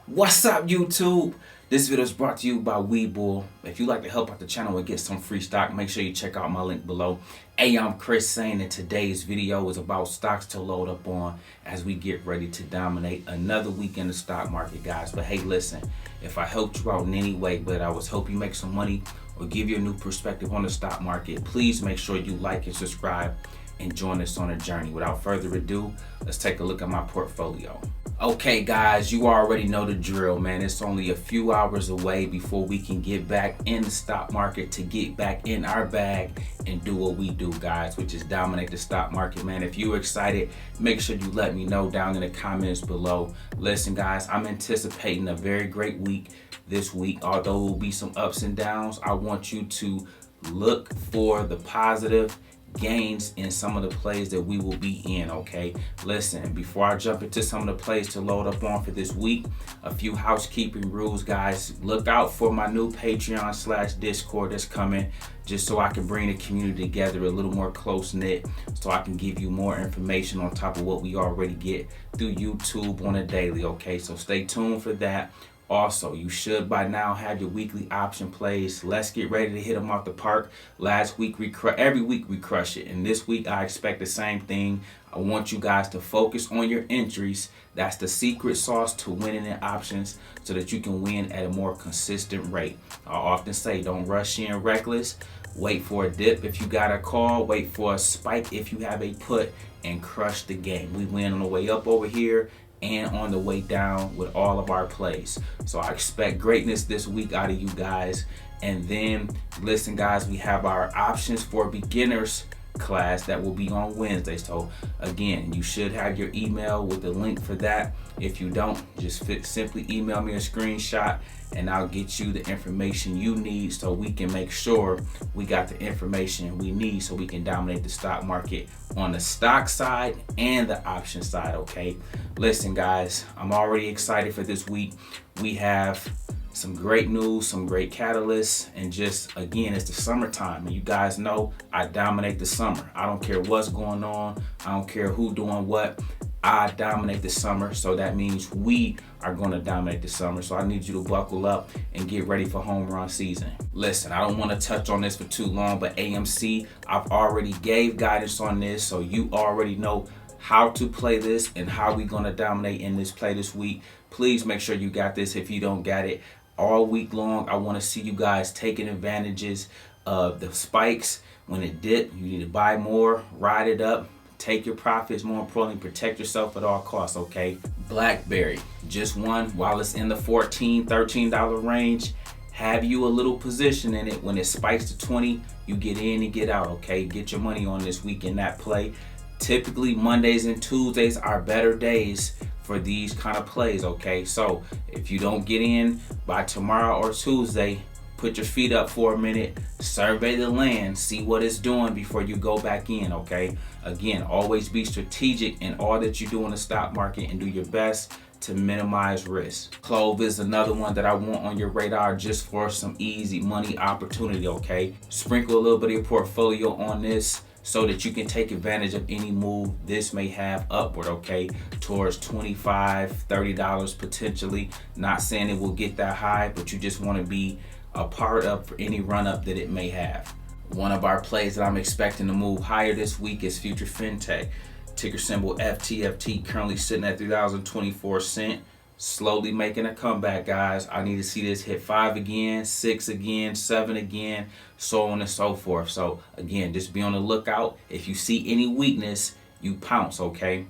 What's up, YouTube? This video is brought to you by Webull. If you'd like to help out the channel and get some free stock, make sure you check out my link below. Hey, I'm Chris saying that today's video is about stocks to load up on as we get ready to dominate another week in the stock market, guys. But hey, listen, if I helped you out in any way, but I was helping you make some money or give you a new perspective on the stock market, please make sure you like and subscribe and join us on a journey. Without further ado, let's take a look at my portfolio. Okay, guys, you already know the drill, man. It's only a few hours away before we can get back in the stock market to get back in our bag and do what we do, guys, which is dominate the stock market, man. If you're excited, make sure you let me know down in the comments below. Listen, guys, I'm anticipating a very great week this week. Although there will be some ups and downs, I want you to look for the positive gains in some of the plays that we will be in. Okay, listen, before I jump into some of the plays to load up on for this week, a few housekeeping rules, guys. Look out for my new Patreon/Discord that's coming, just so I can bring the community together a little more close knit, so I can give you more information on top of what we already get through YouTube on a daily. Okay, so stay tuned for that. Also, you should by now have your weekly option plays. Let's get ready to hit them off the park. Last week, every week we crush it. And this week, I expect the same thing. I want you guys to focus on your entries. That's the secret sauce to winning in options so that you can win at a more consistent rate. I often say, don't rush in reckless. Wait for a dip if you got a call. Wait for a spike if you have a put, and crush the game. We win on the way up over here and on the way down with all of our plays. So I expect greatness this week out of you guys. And then listen, guys, we have our options for beginners class that will be on Wednesday. So again, you should have your email with the link for that. If you don't, just simply email me a screenshot and I'll get you the information you need so we can make sure we got the information we need so we can dominate the stock market on the stock side and the option side. Okay, listen, guys, I'm already excited for this week. We have some great news, some great catalysts, and just again, it's the summertime, and you guys know I dominate the summer. I don't care what's going on, I don't care who doing what, I dominate the summer. So that means we are going to dominate the summer. So I need you to buckle up and get ready for home run season. Listen, I don't want to touch on this for too long, but AMC, I've already gave guidance on this, so you already know how to play this and how we're going to dominate in this play this week. Please make sure you got this. If you don't got it, all week long, I want to see you guys taking advantages of the spikes. When it dip, you need to buy more, ride it up, take your profits. More importantly, protect yourself at all costs. Okay, BlackBerry just won while it's in the $14-13 range. Have you a little position in it. When it spikes to 20, you get in and get out. Okay, get your money on this week in that play. Typically Mondays and Tuesdays are better days for these kind of plays. Okay, so if you don't get in by tomorrow or Tuesday, put your feet up for a minute, survey the land, see what it's doing before you go back in. Okay, again, always be strategic in all that you do in the stock market and do your best to minimize risk. Clove is another one that I want on your radar just for some easy money opportunity. Okay, sprinkle a little bit of your portfolio on this so that you can take advantage of any move this may have upward, okay, towards $25-30 potentially. Not saying it will get that high, but you just want to be a part of for any run up that it may have. One of our plays that I'm expecting to move higher this week is Future Fintech. Ticker symbol FTFT, currently sitting at 3.24 cents. Slowly making a comeback, guys. I need to see this hit 5 again, 6 again, 7 again, so on and so forth. So again, just be on the lookout. If you see any weakness, you pounce. Okay,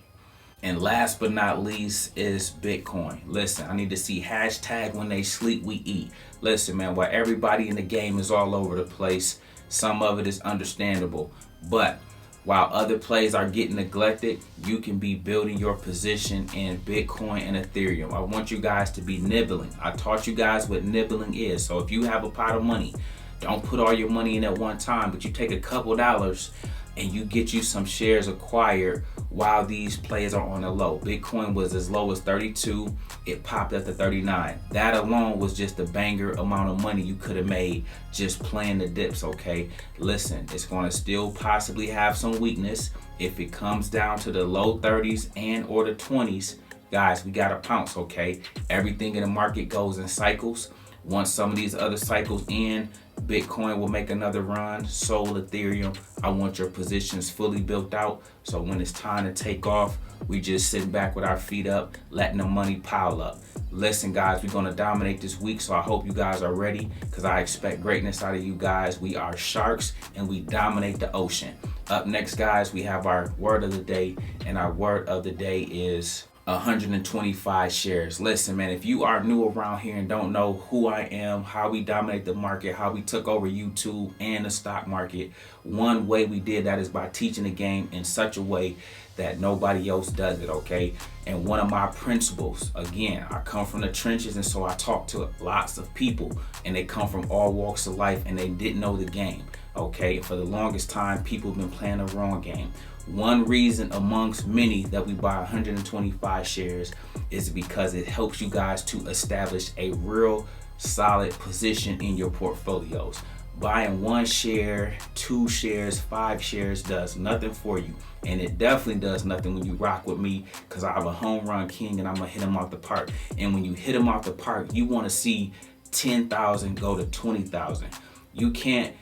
and last but not least is Bitcoin. Listen, I need to see hashtag when they sleep we eat. Listen, man, while everybody in the game is all over the place, some of it is understandable, but while other plays are getting neglected, you can be building your position in Bitcoin and Ethereum. I want you guys to be nibbling. I taught you guys what nibbling is. So if you have a pot of money, don't put all your money in at one time, but you take a couple dollars and you get you some shares acquired while these plays are on the low. Bitcoin was as low as 32, it popped up to 39. That alone was just a banger amount of money you could have made just playing the dips. Okay, listen, it's going to still possibly have some weakness. If it comes down to the low 30s and or the 20s, Guys, we gotta pounce, okay? Everything in the market goes in cycles. Once some of these other cycles end, Bitcoin will make another run, Sol, Ethereum. I want your positions fully built out, so when it's time to take off, we just sitting back with our feet up, letting the money pile up. Listen, guys, we're gonna dominate this week, so I hope you guys are ready, because I expect greatness out of you guys. We are sharks, and we dominate the ocean. Up next, guys, we have our word of the day, and our word of the day is 125 shares. Listen, man, if you are new around here and don't know who I am, how we dominate the market, how we took over YouTube and the stock market, one way we did that is by teaching the game in such a way that nobody else does it, okay? And one of my principles, again, I come from the trenches, and so I talk to lots of people, and they come from all walks of life, and they didn't know the game, okay? For the longest time, people have been playing the wrong game. One reason amongst many that we buy 125 shares is because it helps you guys to establish a real solid position in your portfolios. Buying 1 share, 2 shares, 5 shares does nothing for you. And it definitely does nothing when you rock with me, because I have a home run king and I'm gonna hit him off the park. And when you hit him off the park, you wanna see 10,000 go to 20,000. You can't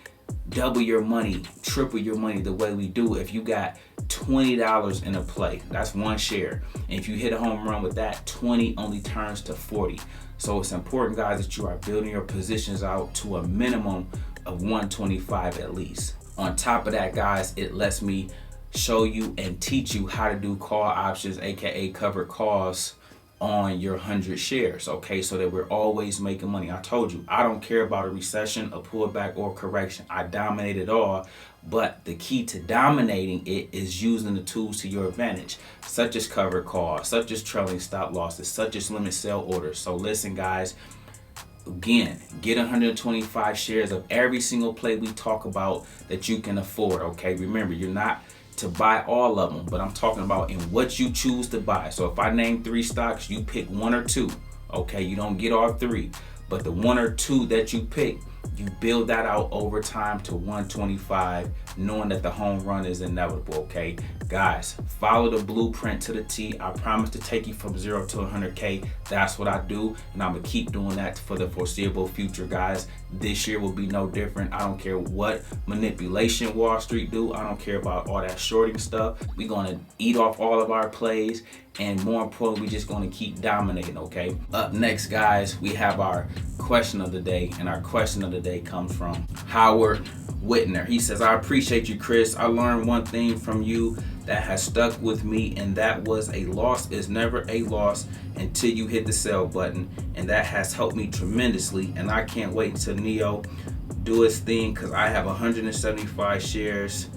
double your money, triple your money the way we do if you got $20 in a play. That's 1 share. And if you hit a home run with that, 20 only turns to 40. So it's important, guys, that you are building your positions out to a minimum of 125 at least. On top of that, guys, it lets me show you and teach you how to do call options, aka covered calls, on your 100 shares, okay, so that we're always making money. I told you, I don't care about a recession, a pullback, or correction. I dominate it all, but the key to dominating it is using the tools to your advantage, such as covered calls, such as trailing stop losses, such as limit sell orders. So listen, guys, again, get 125 shares of every single play we talk about that you can afford, okay? Remember, you're not to buy all of them, but I'm talking about in what you choose to buy. So if I name 3 stocks, you pick 1 or 2, okay? You don't get all 3, but the 1 or 2 that you pick, you build that out over time to 125, knowing that the home run is inevitable, okay? Guys, follow the blueprint to the T. I promise to take you from 0 to 100K. That's what I do, and I'm gonna keep doing that for the foreseeable future, guys. This year will be no different. I don't care what manipulation Wall Street do. I don't care about all that shorting stuff. We're gonna eat off all of our plays, and more importantly, we're just gonna keep dominating, okay? Up next, guys, we have our question of the day, and our question of the day comes from Howard Whitner. He says, I appreciate you, Chris. I learned one thing from you that has stuck with me, and that was a loss is never a loss until you hit the sell button, and that has helped me tremendously, and I can't wait until Neo do his thing, because I have 175 shares.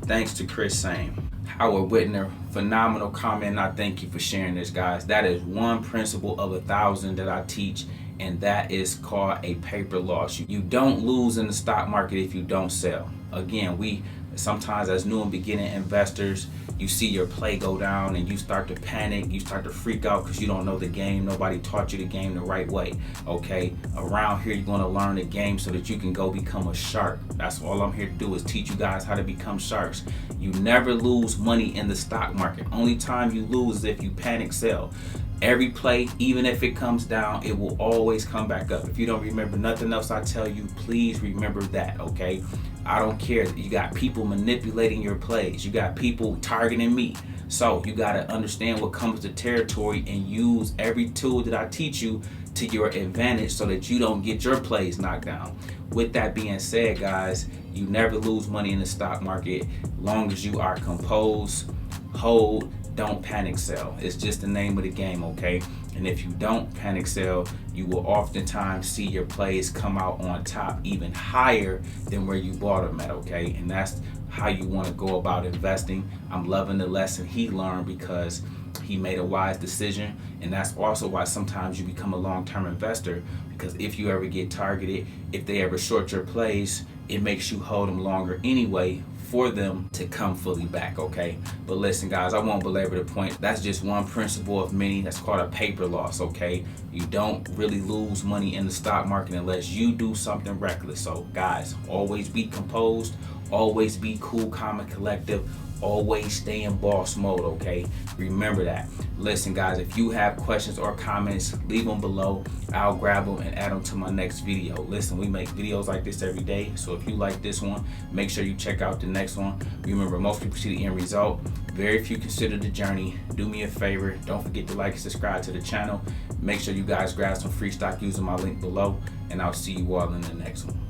Thanks to Chris Same. Howard Whitner, phenomenal comment, and I thank you for sharing this, guys. That is one principle of 1,000 that I teach, and that is called a paper loss. You don't lose in the stock market if you don't sell. Again, we sometimes as new and beginning investors, you see your play go down and you start to panic, you start to freak out because you don't know the game. Nobody taught you the game the right way, okay? Around here, you're gonna learn the game so that you can go become a shark. That's all I'm here to do, is teach you guys how to become sharks. You never lose money in the stock market. Only time you lose is if you panic sell. Every play, even if it comes down, it will always come back up. If you don't remember nothing else I tell you, please remember that, okay? I don't care. You got people manipulating your plays. You got people targeting me. So you got to understand what comes to territory and use every tool that I teach you to your advantage so that you don't get your plays knocked down. With that being said, guys, you never lose money in the stock market long as you are composed, hold, don't panic sell. It's just the name of the game, okay? And if you don't panic sell, you will oftentimes see your plays come out on top even higher than where you bought them at, okay? And that's how you want to go about investing. I'm loving the lesson he learned because he made a wise decision, and that's also why sometimes you become a long-term investor, because if you ever get targeted, if they ever short your plays, it makes you hold them longer anyway for them to come fully back, okay? But listen, guys, I won't belabor the point. That's just one principle of many. That's called a paper loss, okay? You don't really lose money in the stock market unless you do something reckless. So guys, always be composed, always be cool, calm, and collective, Always stay in boss mode, okay? Remember that. Listen, guys, if you have questions or comments, leave them below. I'll grab them and add them to my next video. Listen, we make videos like this every day, so if you like this one, make sure you check out the next one. Remember, most people see the end result. Very few consider the journey. Do me a favor, don't forget to like and subscribe to the channel. Make sure you guys grab some free stock using my link below, and I'll see you all in the next one.